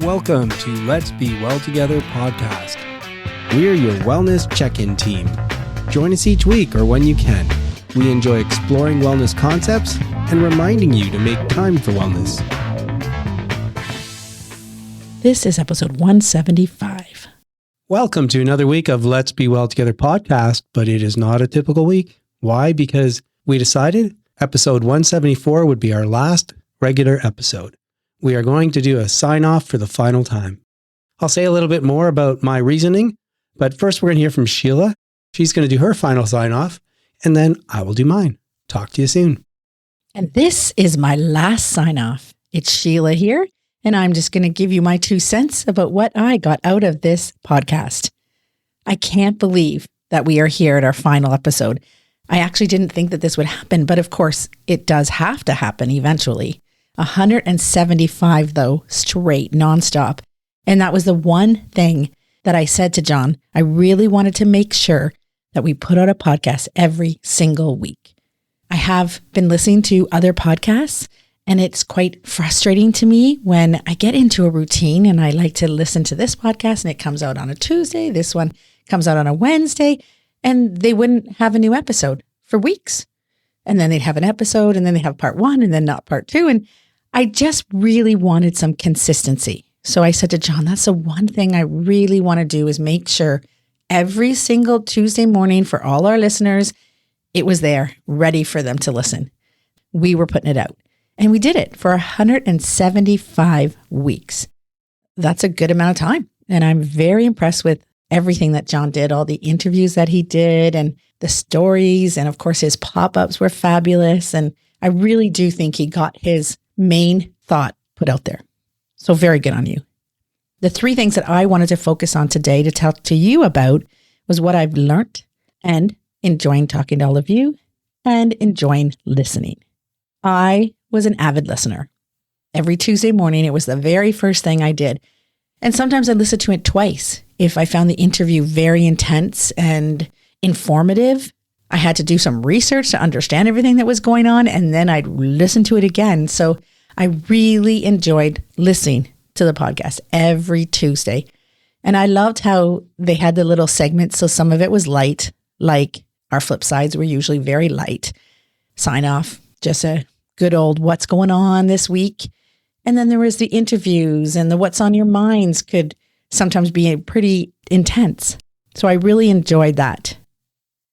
Welcome to Let's Be Well Together podcast. We're your wellness check-in team. Join us each week or when you can. We enjoy exploring wellness concepts and reminding you to make time for wellness. This is episode 175. Welcome to another week of Let's Be Well Together podcast, but it is not a typical week. Why? Because we decided episode 174 would be our last regular episode. We are going to do a sign-off for the final time. I'll say a little bit more about my reasoning, but first we're going to hear from Sheila. She's going to do her final sign-off, and then I will do mine. Talk to you soon. And this is my last sign-off. It's Sheila here, and I'm just going to give you my 2 cents about what I got out of this podcast. I can't believe that we are here at our final episode. I actually didn't think that this would happen, but of course, it does have to happen eventually. 175 though, straight, nonstop. And that was the one thing that I said to John. I really wanted to make sure that we put out a podcast every single week. I have been listening to other podcasts, and it's quite frustrating to me when I get into a routine and I like to listen to this podcast and it comes out on a Tuesday. This one comes out on a Wednesday, and they wouldn't have a new episode for weeks. And then they'd have an episode, and then they have part 1 and then not part 2. And I just really wanted some consistency. So I said to John, that's the one thing I really want to do is make sure every single Tuesday morning for all our listeners, it was there, ready for them to listen. We were putting it out. And we did it for 175 weeks. That's a good amount of time. And I'm very impressed with everything that John did, all the interviews that he did and the stories. And of course, his pop-ups were fabulous. And I really do think he got his main thought put out there. So very good on you. The 3 things that I wanted to focus on today to talk to you about was what I've learned and enjoying talking to all of you and enjoying listening. I was an avid listener. Every Tuesday morning, it was the very first thing I did. And sometimes I listened to it twice. If I found the interview very intense and informative, I had to do some research to understand everything that was going on, and then I'd listen to it again. So I really enjoyed listening to the podcast every Tuesday. And I loved how they had the little segments. So some of it was light, like our flip sides were usually very light. Sign off, just a good old what's going on this week. And then there was the interviews, and the what's on your minds could sometimes be pretty intense. So I really enjoyed that.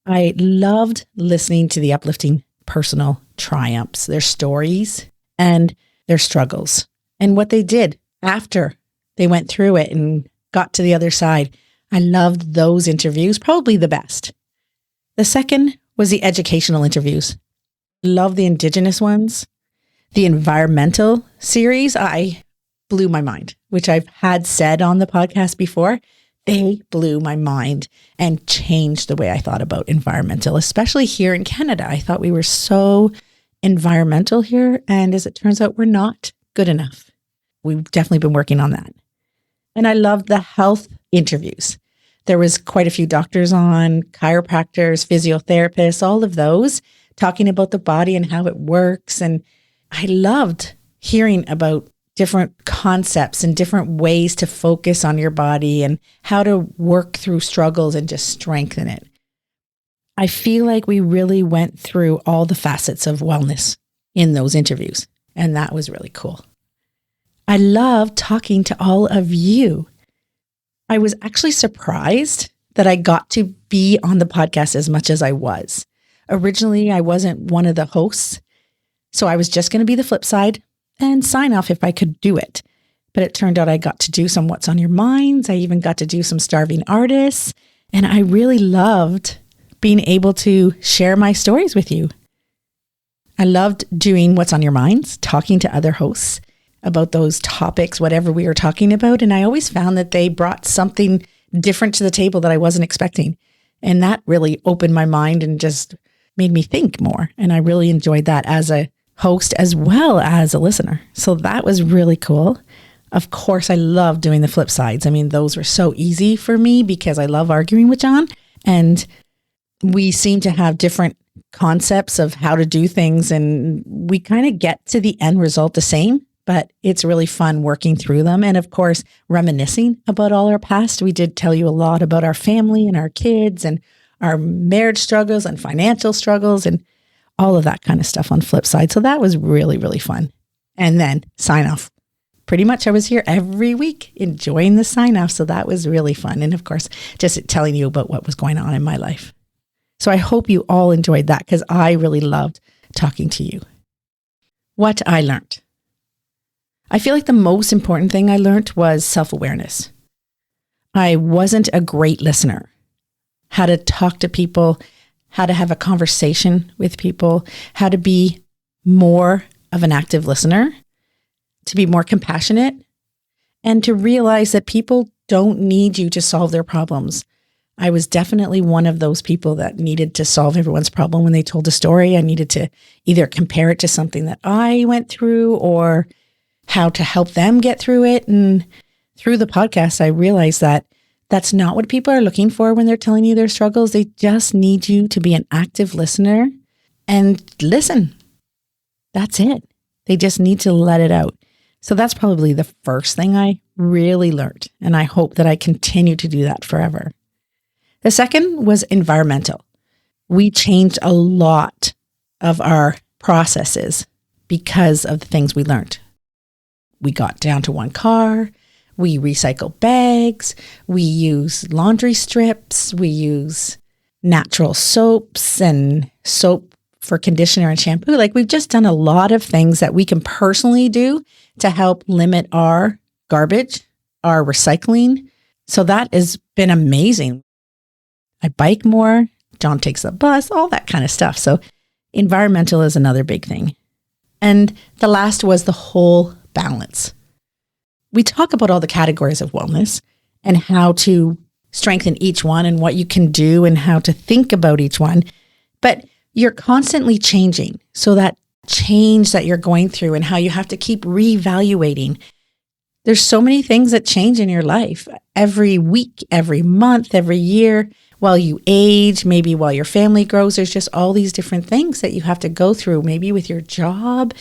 I loved listening to the uplifting personal triumphs, their stories and their struggles, and what they did after they went through it and got to the other side. I loved those interviews, probably the best. The second was the educational interviews. Love the Indigenous ones. The environmental series, I blew my mind, which I've had said on the podcast before. They blew my mind and changed the way I thought about environmental, especially here in Canada. I thought we were so environmental here, and as it turns out, we're not good enough. We've definitely been working on that. And I loved the health interviews. There was quite a few doctors on, chiropractors, physiotherapists, all of those talking about the body and how it works. And I loved hearing about different concepts and different ways to focus on your body and how to work through struggles and just strengthen it. I feel like we really went through all the facets of wellness in those interviews, and that was really cool. I love talking to all of you. I was actually surprised that I got to be on the podcast as much as I was. Originally, I wasn't one of the hosts, so I was just going to be the flip side and sign off if I could do it. But it turned out I got to do some What's on Your Minds. I even got to do some Starving Artists. And I really loved being able to share my stories with you. I loved doing What's on Your Minds, talking to other hosts about those topics, whatever we were talking about. And I always found that they brought something different to the table that I wasn't expecting. And that really opened my mind and just made me think more. And I really enjoyed that as a host as well as a listener. So that was really cool. Of course, I love doing the flip sides. I mean, those were so easy for me because I love arguing with John, and we seem to have different concepts of how to do things, and we kind of get to the end result the same, but it's really fun working through them. And of course, reminiscing about all our past. We did tell you a lot about our family and our kids and our marriage struggles and financial struggles and all of that kind of stuff on Flipside. So that was really, really fun. And then sign off. Pretty much I was here every week enjoying the sign off. So that was really fun. And of course, just telling you about what was going on in my life. So I hope you all enjoyed that because I really loved talking to you. What I learned. I feel like the most important thing I learned was self-awareness. I wasn't a great listener. How to talk to people, how to have a conversation with people, how to be more of an active listener, to be more compassionate, and to realize that people don't need you to solve their problems. I was definitely one of those people that needed to solve everyone's problem when they told a story. I needed to either compare it to something that I went through or how to help them get through it. And through the podcast, I realized that that's not what people are looking for when they're telling you their struggles. They just need you to be an active listener and listen. That's it. They just need to let it out. So that's probably the first thing I really learned. And I hope that I continue to do that forever. The second was environmental. We changed a lot of our processes because of the things we learned. We got down to one car. We recycle bags. We use laundry strips. We use natural soaps and soap for conditioner and shampoo. Like we've just done a lot of things that we can personally do to help limit our garbage, our recycling. So that has been amazing. I bike more. John takes the bus, all that kind of stuff. So environmental is another big thing. And the last was the whole balance. We talk about all the categories of wellness and how to strengthen each one and what you can do and how to think about each one. But you're constantly changing. So that change that you're going through and how you have to keep reevaluating. There's so many things that change in your life every week, every month, every year. While you age, maybe while your family grows, there's just all these different things that you have to go through, maybe with your job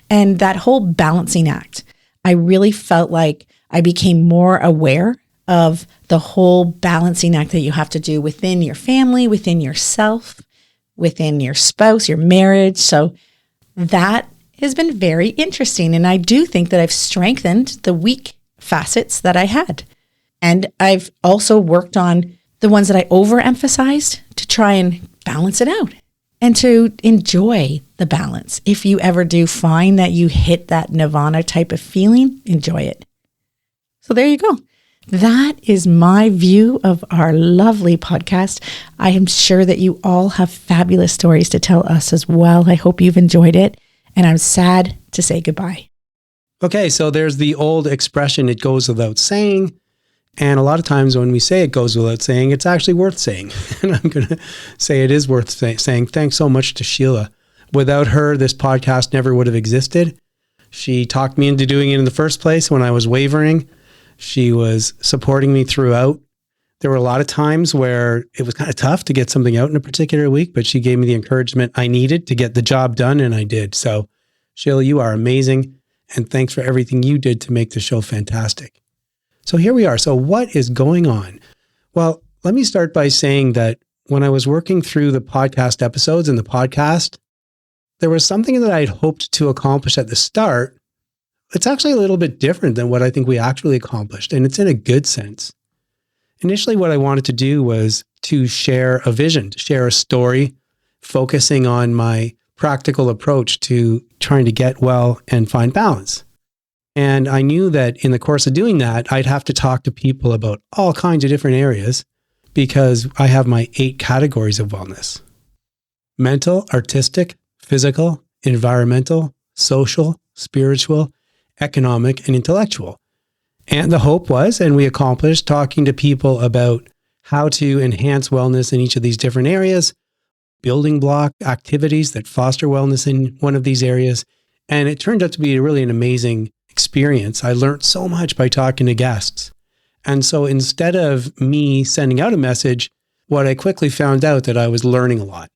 and that whole balancing act. I really felt like I became more aware of the whole balancing act that you have to do within your family, within yourself, within your spouse, your marriage. So that has been very interesting. And I do think that I've strengthened the weak facets that I had. And I've also worked on the ones that I overemphasized to try and balance it out and to enjoy the balance. If you ever do find that you hit that nirvana type of feeling, enjoy it. So there you go. That is my view of our lovely podcast. I am sure that you all have fabulous stories to tell us as well. I hope you've enjoyed it. And I'm sad to say goodbye. Okay, so there's the old expression, it goes without saying. And a lot of times when we say it goes without saying, it's actually worth saying. And I'm going to say it is worth saying. Thanks so much to Sheila. Without her, this podcast never would have existed. She talked me into doing it in the first place when I was wavering. She was supporting me throughout. There were a lot of times where it was kind of tough to get something out in a particular week, but she gave me the encouragement I needed to get the job done, and I did. So, Sheila, you are amazing. And thanks for everything you did to make the show fantastic. So here we are. So what is going on? Well, let me start by saying that when I was working through the podcast episodes and the podcast, there was something that I'd hoped to accomplish at the start. It's actually a little bit different than what I think we actually accomplished, and it's in a good sense. Initially, what I wanted to do was to share a vision, to share a story, focusing on my practical approach to trying to get well and find balance. And I knew that in the course of doing that, I'd have to talk to people about all kinds of different areas because I have my 8 categories of wellness: mental, artistic, physical, environmental, social, spiritual, economic, and intellectual. And the hope was, and we accomplished, talking to people about how to enhance wellness in each of these different areas, building block activities that foster wellness in one of these areas. And it turned out to be really an amazing experience. I learned so much by talking to guests. And so instead of me sending out a message, what I quickly found out that I was learning a lot.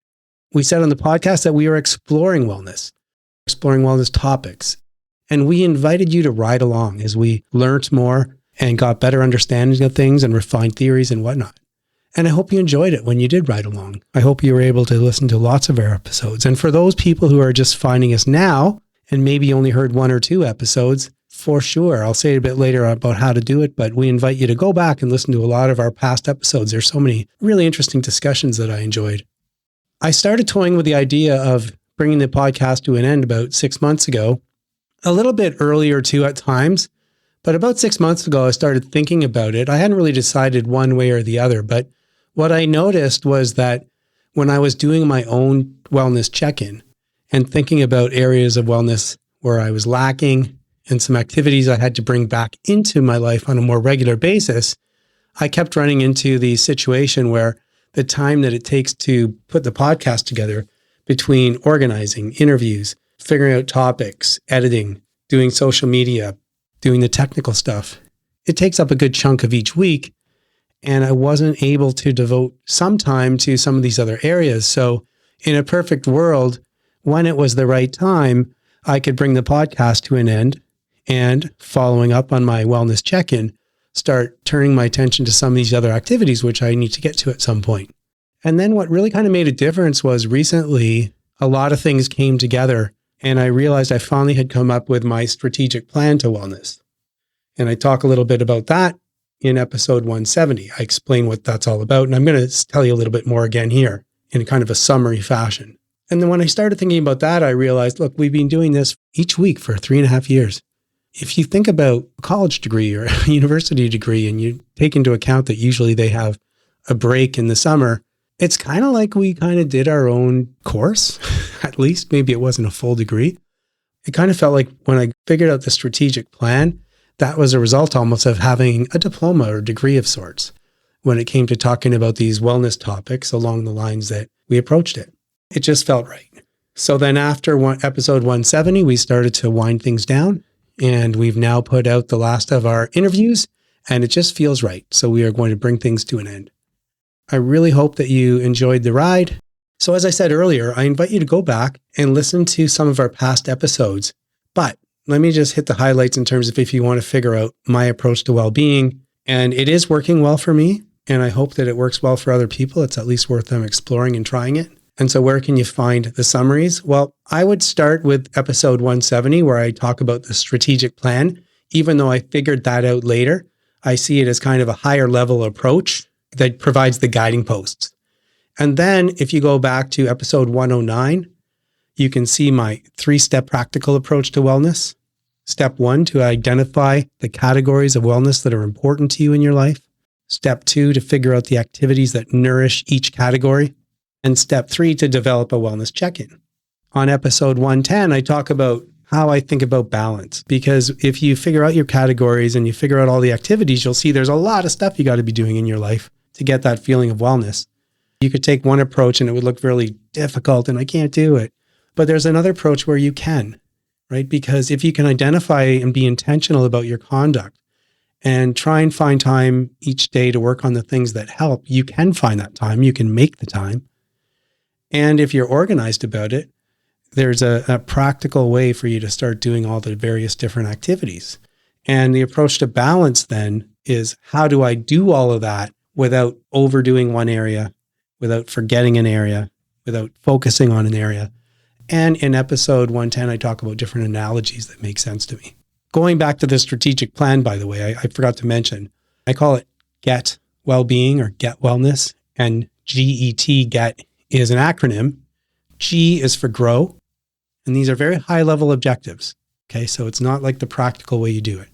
We said on the podcast that we were exploring wellness topics. And we invited you to ride along as we learned more and got better understanding of things and refined theories and whatnot. And I hope you enjoyed it when you did ride along. I hope you were able to listen to lots of our episodes. And for those people who are just finding us now and maybe only heard 1 or 2 episodes, for sure, I'll say a bit later about how to do it, but we invite you to go back and listen to a lot of our past episodes. There's so many really interesting discussions that I enjoyed. I started toying with the idea of bringing the podcast to an end about 6 months ago, a little bit earlier too at times, but about 6 months ago, I started thinking about it. I hadn't really decided one way or the other, but what I noticed was that when I was doing my own wellness check-in and thinking about areas of wellness where I was lacking and some activities I had to bring back into my life on a more regular basis, I kept running into the situation where the time that it takes to put the podcast together between organizing, interviews, figuring out topics, editing, doing social media, doing the technical stuff, it takes up a good chunk of each week. And I wasn't able to devote some time to some of these other areas. So in a perfect world, when it was the right time, I could bring the podcast to an end and, following up on my wellness check-in, start turning my attention to some of these other activities, which I need to get to at some point. And then what really kind of made a difference was recently a lot of things came together and I realized I finally had come up with my strategic plan to wellness. And I talk a little bit about that in episode 170. I explain what that's all about. And I'm going to tell you a little bit more again here in kind of a summary fashion. And then when I started thinking about that, I realized, look, we've been doing this each week for 3.5 years. If you think about a college degree or a university degree and you take into account that usually they have a break in the summer, it's kind of like we kind of did our own course, at least. Maybe it wasn't a full degree. It kind of felt like when I figured out the strategic plan, that was a result almost of having a diploma or degree of sorts when it came to talking about these wellness topics along the lines that we approached it. It just felt right. So then after episode 170, we started to wind things down and we've now put out the last of our interviews and it just feels right. So we are going to bring things to an end. I really hope that you enjoyed the ride. So as I said earlier, I invite you to go back and listen to some of our past episodes, but let me just hit the highlights in terms of if you want to figure out my approach to well-being. And it is working well for me. And I hope that it works well for other people. It's at least worth them exploring and trying it. And so where can you find the summaries? Well, I would start with episode 170, where I talk about the strategic plan. Even though I figured that out later, I see it as kind of a higher level approach that provides the guiding posts. And then if you go back to episode 109, you can see my 3-step practical approach to wellness. Step 1, to identify the categories of wellness that are important to you in your life. Step 2, to figure out the activities that nourish each category. And step 3, to develop a wellness check-in. On episode 110, I talk about how I think about balance, because if you figure out your categories and you figure out all the activities, you'll see there's a lot of stuff you got to be doing in your life to get that feeling of wellness. You could take one approach and it would look really difficult and I can't do it. But there's another approach where you can, right? Because if you can identify and be intentional about your conduct and try and find time each day to work on the things that help, you can find that time, you can make the time. And if you're organized about it, there's a practical way for you to start doing all the various different activities. And the approach to balance then is, how do I do all of that without overdoing one area, without forgetting an area, without focusing on an area? And in episode 110, I talk about different analogies that make sense to me. Going back to the strategic plan, by the way, I forgot to mention, I call it GET Wellbeing or Get Wellness, and GET, GET, is an acronym. G is for grow, and these are very high-level objectives. Okay, so it's not like the practical way you do it.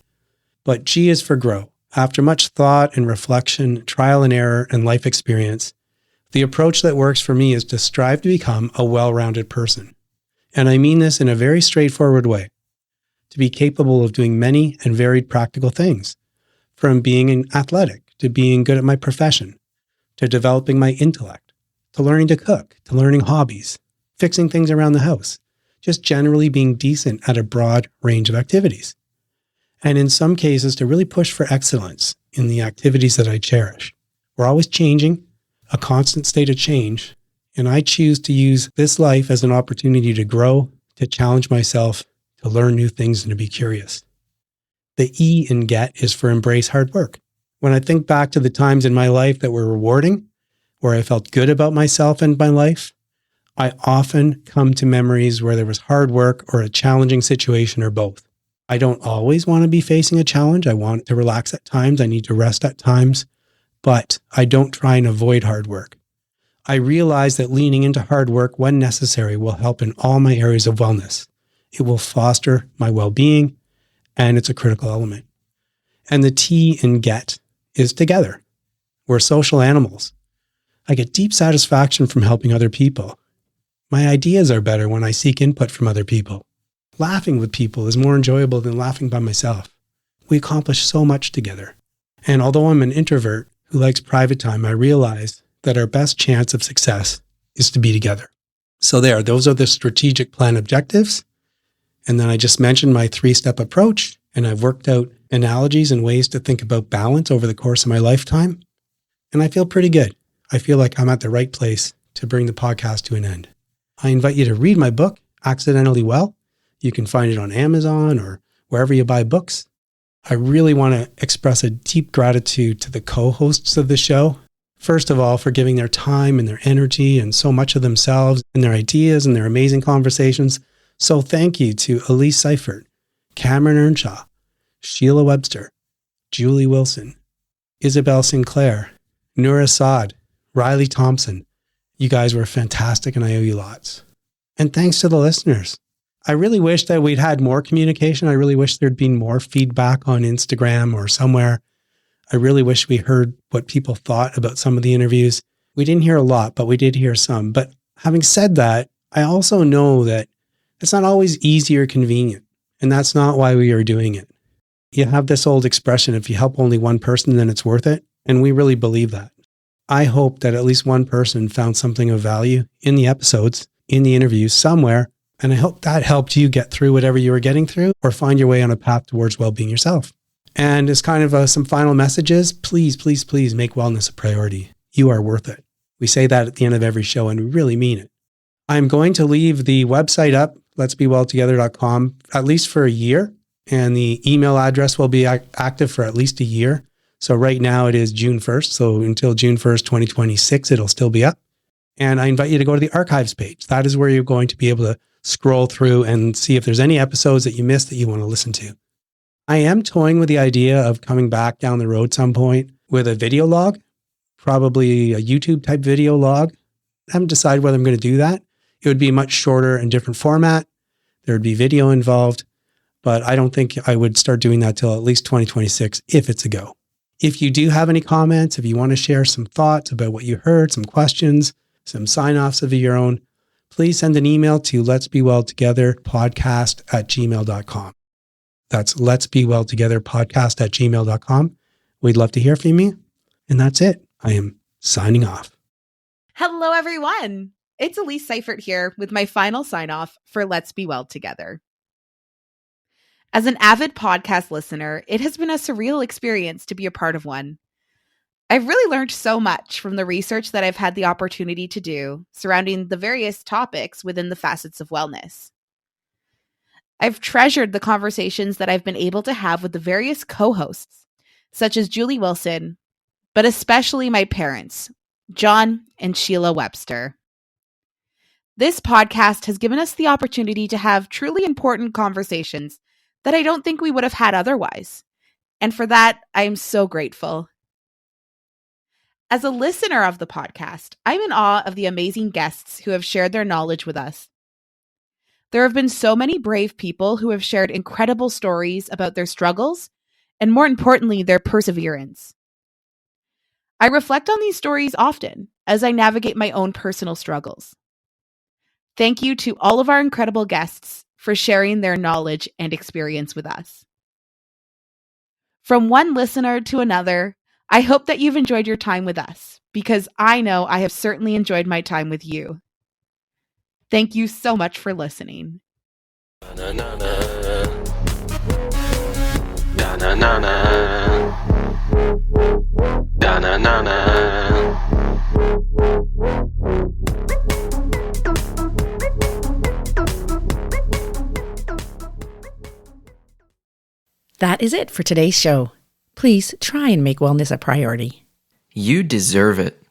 But G is for grow. After much thought and reflection, trial and error, and life experience, the approach that works for me is to strive to become a well-rounded person. And I mean this in a very straightforward way. To be capable of doing many and varied practical things, from being an athletic, to being good at my profession, to developing my intellect, to learning to cook, to learning hobbies, fixing things around the house, just generally being decent at a broad range of activities. And in some cases, to really push for excellence in the activities that I cherish. We're always changing, a constant state of change, and I choose to use this life as an opportunity to grow, to challenge myself, to learn new things, and to be curious. The E in get is for embrace hard work. When I think back to the times in my life that were rewarding, where I felt good about myself and my life, I often come to memories where there was hard work or a challenging situation or both. I don't always want to be facing a challenge. I want to relax at times. I need to rest at times, but I don't try and avoid hard work. I realize that leaning into hard work when necessary will help in all my areas of wellness. It will foster my well-being, and it's a critical element. And the T in get is together. We're social animals. I get deep satisfaction from helping other people. My ideas are better when I seek input from other people. Laughing with people is more enjoyable than laughing by myself. We accomplish so much together. And although I'm an introvert who likes private time, I realize that our best chance of success is to be together. So those are the strategic plan objectives. And then I just mentioned my 3-step approach, and I've worked out analogies and ways to think about balance over the course of my lifetime. And I feel pretty good. I feel like I'm at the right place to bring the podcast to an end. I invite you to read my book, Accidentally Well. You can find it on Amazon or wherever you buy books. I really want to express a deep gratitude to the co-hosts of the show. First of all, for giving their time and their energy and so much of themselves and their ideas and their amazing conversations. So thank you to Elise Seifert, Cameron Earnshaw, Sheila Webster, Julie Wilson, Isabel Sinclair, Noura Saad, Riley Thompson. You guys were fantastic, and I owe you lots. And thanks to the listeners. I really wish that we'd had more communication. I really wish there'd been more feedback on Instagram or somewhere. I really wish we heard what people thought about some of the interviews. We didn't hear a lot, but we did hear some. But having said that, I also know that it's not always easy or convenient, and that's not why we are doing it. You have this old expression, if you help only one person, then it's worth it. And we really believe that. I hope that at least one person found something of value in the episodes, in the interviews somewhere. And I hope that helped you get through whatever you were getting through or find your way on a path towards well-being yourself. And as kind of some final messages, please, please, please make wellness a priority. You are worth it. We say that at the end of every show, and we really mean it. I'm going to leave the website up, letsbewelltogether.com, at least for a year. And the email address will be active for at least a year. So right now it is June 1st. So until June 1st, 2026, it'll still be up. And I invite you to go to the archives page. That is where you're going to be able to scroll through and see if there's any episodes that you missed that you want to listen to. I am toying with the idea of coming back down the road some point with a video log, probably a YouTube type video log. I haven't decided whether I'm going to do that. It would be much shorter and different format. There would be video involved, but I don't think I would start doing that till at least 2026 if it's a go. If you do have any comments, if you want to share some thoughts about what you heard, some questions, some sign-offs of your own, please send an email to letsbewelltogetherpodcast@gmail.com. That's letsbewelltogetherpodcast@gmail.com. We'd love to hear from you. And that's it. I am signing off. Hello, everyone. It's Elise Seifert here with my final sign-off for Let's Be Well Together. As an avid podcast listener, it has been a surreal experience to be a part of one. I've really learned so much from the research that I've had the opportunity to do surrounding the various topics within the facets of wellness. I've treasured the conversations that I've been able to have with the various co-hosts, such as Julie Wilson, but especially my parents, John and Sheila Webster. This podcast has given us the opportunity to have truly important conversations that I don't think we would have had otherwise. And for that, I am so grateful. As a listener of the podcast, I'm in awe of the amazing guests who have shared their knowledge with us. There have been so many brave people who have shared incredible stories about their struggles, and more importantly, their perseverance. I reflect on these stories often as I navigate my own personal struggles. Thank you to all of our incredible guests for sharing their knowledge and experience with us. From one listener to another, I hope that you've enjoyed your time with us, because I know I have certainly enjoyed my time with you. Thank you so much for listening. Na na na. Da na na na. Da na na na. is it for today's show. Please try and make wellness a priority. You deserve it.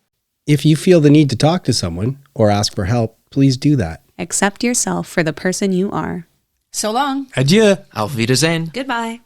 If you feel the need to talk to someone or ask for help, please do that. Accept yourself for the person you are. So long. Adieu. Auf Wiedersehen. Goodbye.